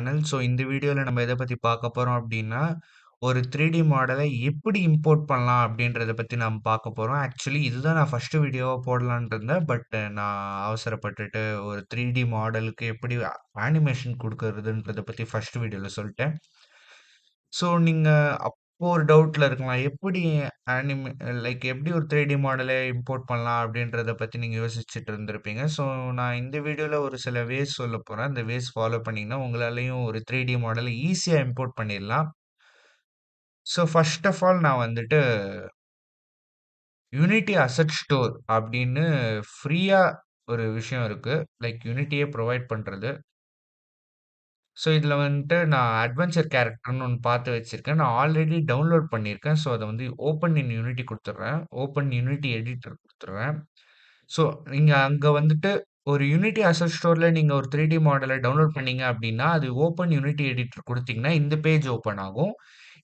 Channel. So இந்த வீடியோல நம்ம எத பத்தி பார்க்க போறோம் அப்டின்னா, ஒரு 3டி மாடல எப்படி இம்போர்ட் பண்ணலாம் அப்டின்றத பத்தி நம்ம பார்க்க போறோம். ஆக்சுவலி இதுதான் நான் ஃபர்ஸ்ட் வீடியோவா போடலான்ட்டு இருந்தேன். பட் நான் அவசரப்பட்டுட்டு ஒரு 3டி மாடலுக்கு எப்படி அனிமேஷன் குடுக்கறதுன்றத பத்தி ஃபர்ஸ்ட் வீடியோல சொல்ட்டேன். ஸோ நீங்க அப்போ ஒரு டவுட்ல இருக்கலாம். எப்படி அனிமே லைக் எப்படி ஒரு 3டி மாடல இம்போர்ட் பண்ணலாம் அப்படின்றத பத்தி நீங்க யோசிச்சுட்டு இருந்திருப்பீங்க. ஸோ நான் இந்த வீடியோல ஒரு சில வேஸ் சொல்லப் போறேன். அந்த வேஸ் ஃபாலோ பண்ணீங்கன்னா, உங்களாலயும் ஒரு 3டி மாடல ஈஸியா இம்போர்ட் பண்ணிடலாம். ஸோ ஃபர்ஸ்ட் ஆஃப் ஆல் நான் வந்துட்டு யூனிட்டி அசெட் ஸ்டோர் அப்படின்னு ஃப்ரீயா ஒரு விஷயம் இருக்கு. லைக் யூனிட்டியே ப்ரொவைட் பண்றது. ஸோ இதில வந்துட்டு நான் அட்வென்ச்சர் கேரக்டர்ன்னு ஒண்ணு பார்த்து வச்சிருக்கேன். நான் ஆல்ரெடி டவுன்லோட் பண்ணியிருக்கேன். ஸோ அத வந்து ஓப்பன் இன் யூனிட்டி குடுத்துடுறேன். ஓப்பன் யூனிட்டி எடிட்டர் குடுத்துடுறேன். ஸோ நீங்க அங்க வந்துட்டு ஒரு யூனிட்டி அசெட் ஸ்டோர்ல நீங்க ஒரு 3டி மாடல டவுன்லோட் பண்ணீங்க அப்டின்னா, அது ஓப்பன் யூனிட்டி எடிட்டர் குடுத்தீங்கன்னா, இந்த பேஜ் ஓப்பன் ஆகும்.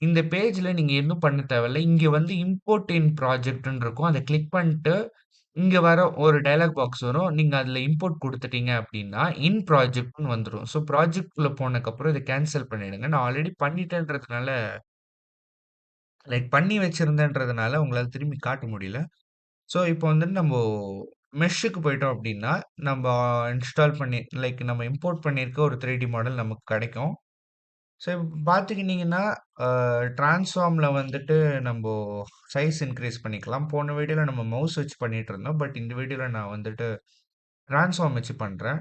இந்த பேஜ்ல நீங்க எதுவும் பண்ண தேவையில்ல. இங்க வந்து இம்போர்ட் இன் ப்ராஜெக்ட்ன்னு இருக்கும். அத கிளிக் பண்ணிட்டு இங்க வர ஒரு டயலாக் பாக்ஸ் வரும். நீங்க அதுல இம்போர்ட் குடுத்துட்டீங்க அப்டின்னா, இன் ப்ராஜெக்ட்ன்னு வந்துரும். ஸோ ப்ராஜெக்ட்குள்ள போனதுக்கப்புறம் இத கேன்சல் பண்ணிடுங்க. நான் ஆல்ரெடி பண்ணிட்டேன்றதுனால லைக் பண்ணி வச்சிருந்தேன்றதுனால உங்களால திரும்பி காட்ட முடியல. ஸோ இப்போ வந்துட்டு மெஷ்ஷுக்கு போயிட்டோம் அப்டின்னா, நம்ப இன்ஸ்டால் பண்ணி லைக் நம்ம இம்போர்ட் பண்ணியிருக்க ஒரு 3டி மாடல் நமக்கு கெடைக்கும். ஸோ இப்ப பார்த்துக்கிட்டீங்கன்னா, ட்ரான்ஸ்ஃபார்ம்ல வந்துட்டு நம்போ சைஸ் இன்கிரீஸ் பண்ணிக்கலாம். போன வீடியோல நம்ம மவுஸ் வச்சு பண்ணிட்டுருந்தோம். பட் இந்த வீடியோல நான் வந்துட்டு ட்ரான்ஸ்ஃபார்ம் வச்சு பண்றேன்.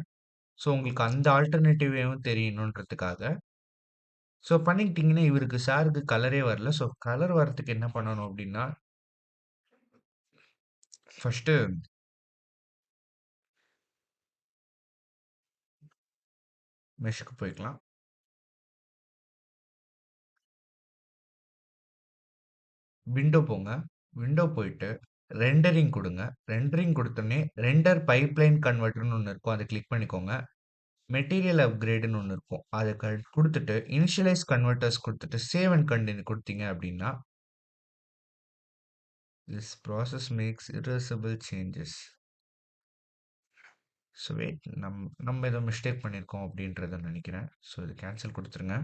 ஸோ உங்களுக்கு அந்த ஆல்டர்னேட்டிவ்வும் தெரியணுன்றதுக்காக. ஸோ பண்ணிக்கிட்டீங்கன்னா, இவருக்கு சாருக்கு கலரே வரல. ஸோ கலர் வரதுக்கு என்ன பண்ணணும் அப்டின்னா, ஃபர்ஸ்ட்டு மெஷ்க்கு போய்க்கலாம். விண்டோ போங்க. விண்டோ போயிட்டு ரெண்டரிங் குடுங்க. ரெண்டரிங் குடுத்தோனே, ரெண்டர் பைப்லைன் கன்வெர்ட்டர்ன்னு ஒண்ணு இருக்கும். அத கிளிக் பண்ணிக்கோங்க. மெட்டீரியல் அப்கிரேடுன்னு ஒண்ணு இருக்கும். அத குடுத்துட்டு, இனிஷியலைஸ் கன்வெர்ட்டர்ஸ் குடுத்துட்டு, சேவ் அண்ட் கன்டின்யூ குடுத்தீங்க அப்டின்னா, this process makes irreversible changes. So wait நம்ம ஏதோ மிஸ்டேக் பண்ணியிருக்கோம் அப்டின்றத நெனைக்கிறேன். ஸோ இத கேன்சல் குடுத்துருங்க.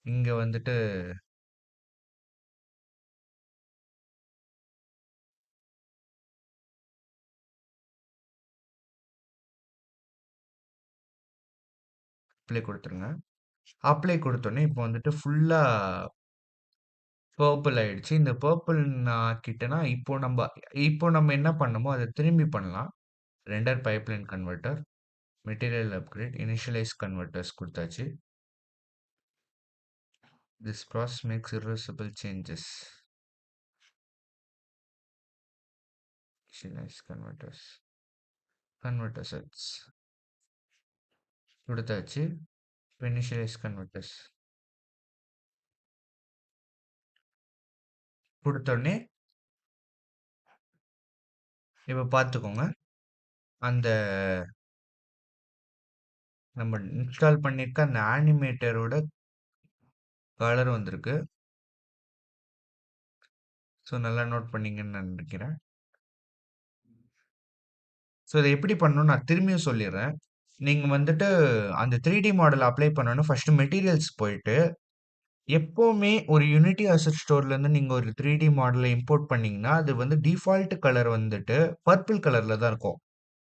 இங்க வந்துட்டு அப்ளை குடுத்துருங்க. அப்ளை குடுத்தோனே, இப்போ வந்துட்டு ஃபுல்லா பர்பிள் ஆயிடுச்சு. இந்த பர்பிள் நான் ஆக்கிட்டேன்னா, இப்போ நம்ம என்ன பண்ணோமோ, அத திரும்பி பண்ணலாம். Render pipeline converter, material upgrade, initialise converters குடுத்தாச்சு. This process makes irreversible changes. Initialise converters, convert assets குடுத்தாச்சு. இப்ப இனிஷியலைஸ் கன்வெர்ட்டர்ஸ் குடுத்தோனே, இப்ப பார்த்துக்கோங்க. அந்த நம்ம இன்ஸ்டால் பண்ணியிருக்க அந்த ஆனிமேட்டரோட கலர் வந்திருக்கு. ஸோ நல்லா நோட் பண்ணீங்கன்னு நான் நெனைக்கிறேன். ஸோ இத எப்படி பண்ணணும்னு நான் திரும்பியும் சொல்லிர்றேன். நீங்க வந்துட்டு அந்த 3டி மாடல் அப்ளை பண்ணணும். ஃபர்ஸ்ட்டு மெட்டீரியல்ஸ் போயிட்டு, எப்பவுமே ஒரு யூனிட்டி அசெட் ஸ்டோர்லேருந்து நீங்க ஒரு 3டி மாடல இம்போர்ட் பண்ணீங்கன்னா, அது வந்து டிஃபால்ட் கலர் வந்துட்டு பர்பிள் கலர்ல தான் இருக்கும்.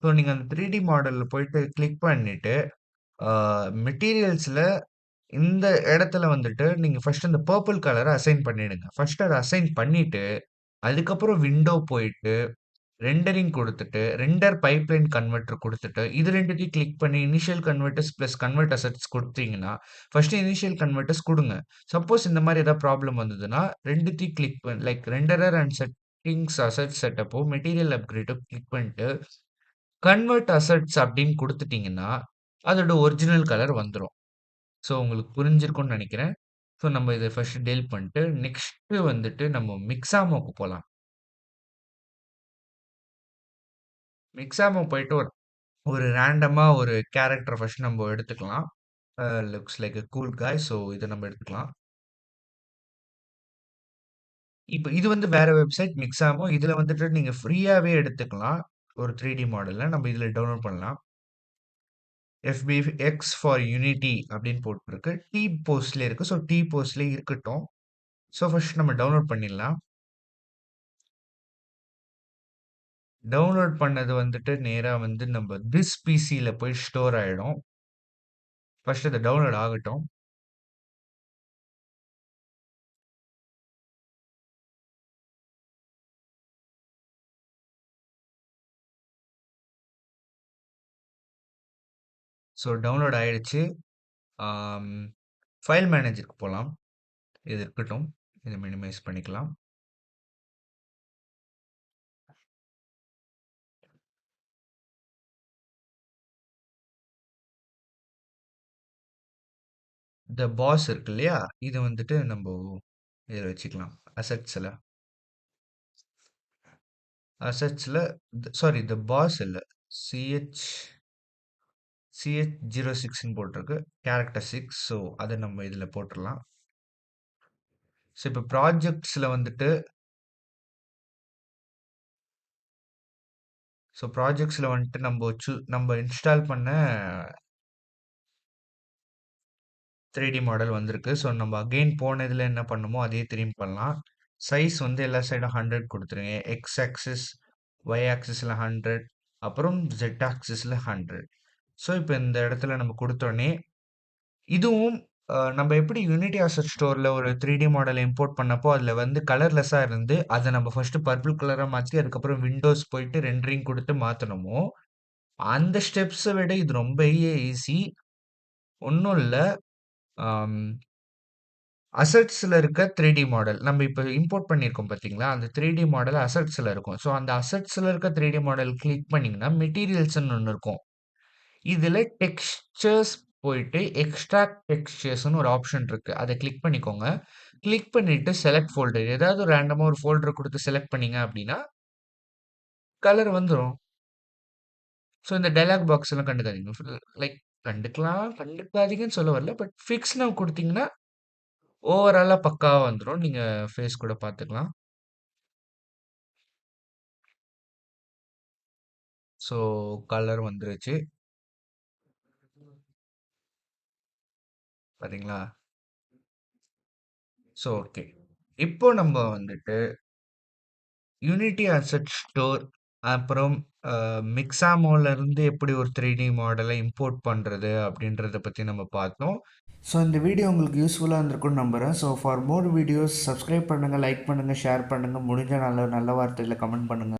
ஸோ நீங்க அந்த 3டி மாடல்ல போயிட்டு கிளிக் பண்ணிட்டு, ஆ மெட்டீரியல்ஸ்ல இந்த இடத்துல வந்துட்டு நீங்க ஃபர்ஸ்ட் அந்த பர்பிள் கலர அசைன் பண்ணிடுங்க. ஃபர்ஸ்ட் அத அசைன் பண்ணிட்டு, அதுக்கப்புறம் விண்டோ போயிட்டு ரெண்டரிங் குடுத்துட்டு, ரெண்டர் பைப்லைன் கன்வெர்ட்டர் குடுத்துட்டு, இது 2த்தையும் கிளிக் பண்ணி initial converters plus convert assets குடுத்தீங்கன்னா, ஃபர்ஸ்ட்டு இனிஷியல் கன்வெர்ட்டர்ஸ் குடுங்க. சப்போஸ் இந்த மாரி ஏதாவது ப்ராப்ளம் வந்ததுன்னா, 2த்தையும் click like renderer and settings asset செட்டப்போ மெட்டீரியல் அப்கிரேடோ கிளிக் பண்ணிட்டு, கன்வெர்ட் அசெட்ஸ் அப்படின்னு குடுத்துட்டீங்கன்னா, அதோட ஒரிஜினல் கலர் வந்துரும். ஸோ உங்களுக்கு புரிஞ்சிருக்கும்னு நெனைக்கிறேன். ஸோ நம்ம இத ஃபர்ஸ்ட் டெலிட் பண்ணிட்டு, நெக்ஸ்ட்டு வந்துட்டு நம்ம மிக்ஸாமோக்கு போலாம். மிக்ஸாமோ போயிட்டு ஒரு ஒரு ரேண்டமா ஒரு கேரக்டர் ஃபர்ஸ்ட் நம்ம எடுத்துக்கலாம். லுக்ஸ் லைக் எ கூல் காய். ஸோ இத நம்ம எடுத்துக்கலாம். இப்ப இது வந்து வேற வெப்சைட் மிக்ஸாமோ. இதுல வந்துட்டு நீங்க ஃப்ரீயாவே எடுத்துக்கலாம். ஒரு 3டி மாடல்ல நம்ம இதுல டவுன்லோட் பண்ணலாம். எஃபி எக்ஸ் ஃபார் யூனிட்டி அப்படின்னு போட்டிருக்கு. டி போஸ்ட்ல இருக்கு. ஸோ டி போஸ்ட்ல இருக்கட்டும். ஸோ ஃபர்ஸ்ட் நம்ம டவுன்லோட் பண்ணிடலாம். டவுன்லோட் பண்ணது வந்துட்டு நேரா வந்து நம்ம திஸ் பிசில போய் ஸ்டோர் ஆயிடும். ஃபர்ஸ்ட் அது டவுன்லோட் ஆகட்டும். ஸோ டவுன்லோட் ஆயிடுச்சு. ஃபைல் மேனேஜருக்கு போகலாம். இது இருக்கட்டும். இதை மினிமைஸ் பண்ணிக்கலாம். இந்த பாஸ் இருக்கு இல்லையா? இது வந்துட்டு நம்ம இதில் வச்சுக்கலாம். அசெட்ஸில் அசெட்ஸில் சாரி இந்த பாஸ் இல்லை, சிஹெச் CH06ன்னு போட்டிருக்கு. கேரக்டர் 6. ஸோ அதை நம்ம இதில் போட்டுடலாம். ஸோ இப்போ ப்ராஜெக்ட்ஸில் வந்துட்டு நம்ம இன்ஸ்டால் பண்ண 3D மாடல் வந்திருக்கு. ஸோ நம்ம அகெயின் போன இதில் என்ன பண்ணுமோ அதே திரும்பி பண்ணலாம். சைஸ் வந்து எல்லா சைடும் 100 கொடுத்துருங்க. எக்ஸ் ஆக்சிஸ், ஒய் ஆக்சிஸில் 100, அப்புறம் ஜெட் ஆக்சிஸில் 100. ஸோ இப்போ இந்த இடத்துல நம்ம கொடுத்தோடனே இதுவும் நம்ம எப்படி யூனிட்டி அசெட் ஸ்டோரில் ஒரு 3D மாடலை இம்போர்ட் பண்ணப்போ அதில் வந்து கலர்லெஸ்ஸாக இருந்து அதை நம்ம ஃபர்ஸ்ட் பர்பிள் கலராக மாற்றி அதுக்கப்புறம் விண்டோஸ் போயிட்டு ரெண்டரிங் கொடுத்து மாற்றணுமோ அந்த ஸ்டெப்ஸை விட இது ரொம்ப ஈஸி. ஒன்றும் இல்லை. அசெட்ஸில் இருக்க 3D மாடல் நம்ம இப்போ இம்போர்ட் பண்ணியிருக்கோம் பார்த்தீங்களா? அந்த 3D மாடல் அசெட்ஸில் இருக்கும். ஸோ அந்த அசெட்ஸில் இருக்க 3D மாடல் கிளிக் பண்ணிங்கன்னா மெட்டீரியல்ஸ்ன்னு ஒன்று இருக்கும். இதில் டெக்ஸ்சர்ஸ் போயிட்டு எக்ஸ்ட்ராக்ட் டெக்ஸ்சர்ஸ்னு ஒரு ஆப்ஷன் இருக்கு. அதை கிளிக் பண்ணிக்கோங்க. கிளிக் பண்ணிட்டு செலக்ட் ஃபோல்டர் ஏதாவது ரேண்டமாக ஒரு ஃபோல்டர் கொடுத்து செலக்ட் பண்ணீங்க அப்படின்னா கலர் வந்துடும். ஸோ இந்த டயலாக் பாக்ஸ் எல்லாம் கண்டுக்காதீங்க. லைக் கண்டுக்காதீங்கன்னு சொல்ல வரல. பட் ஃபிக்ஸ் நவ் கொடுத்தீங்கன்னா ஓவராலாக பக்காவாக வந்துடும். நீங்கள் ஃபேஸ் கூட பார்த்துக்கலாம். ஸோ கலர் வந்துருச்சு. பாத்தீங்களா? So okay. இப்போ நம்ம வந்துட்டு யூனிட்டி அசெட் ஸ்டோர் அப்புறம் மிக்ஸாமோல இருந்து எப்படி ஒரு 3D மாடலை இம்போர்ட் பண்ணுறது அப்படின்றத பற்றி நம்ம பார்த்தோம். ஸோ இந்த வீடியோ உங்களுக்கு யூஸ்ஃபுல்லாக இருந்திருக்கும்னு நம்புகிறேன். So for more videos subscribe பண்ணுங்கள், லைக் பண்ணுங்கள், ஷேர் பண்ணுங்கள், முடிஞ்ச நல்ல நல்ல வார்த்தையில் கமெண்ட் பண்ணுங்கள்.